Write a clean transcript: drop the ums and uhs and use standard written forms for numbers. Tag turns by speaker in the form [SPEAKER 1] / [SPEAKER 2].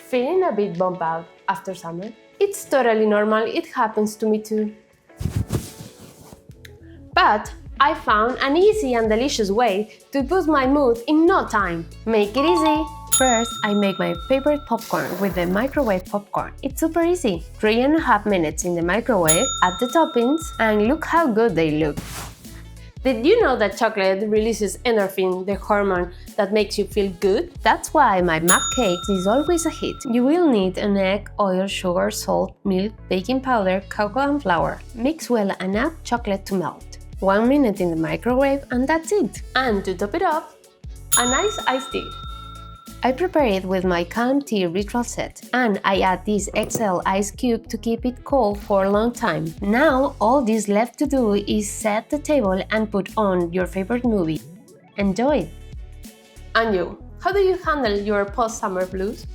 [SPEAKER 1] Feeling a bit bummed out after summer? It's totally normal, it happens to me too. But I found an easy and delicious way to boost my mood in no time. Make it easy! First, I make my favorite popcorn with the microwave popcorn. It's super easy. 3.5 minutes in the microwave, add the toppings, and look how good they look. Did you know that chocolate releases endorphin, the hormone that makes you feel good? That's why my mug cake is always a hit. You will need an egg, oil, sugar, salt, milk, baking powder, cocoa and flour. Mix well and add chocolate to melt. 1 minute in the microwave and that's it. And to top it up, a nice iced tea. I prepare it with my calm tea ritual set, and I add this XL ice cube to keep it cold for a long time. Now all this left to do is set the table and put on your favorite movie. Enjoy! And you, how do you handle your post-summer blues?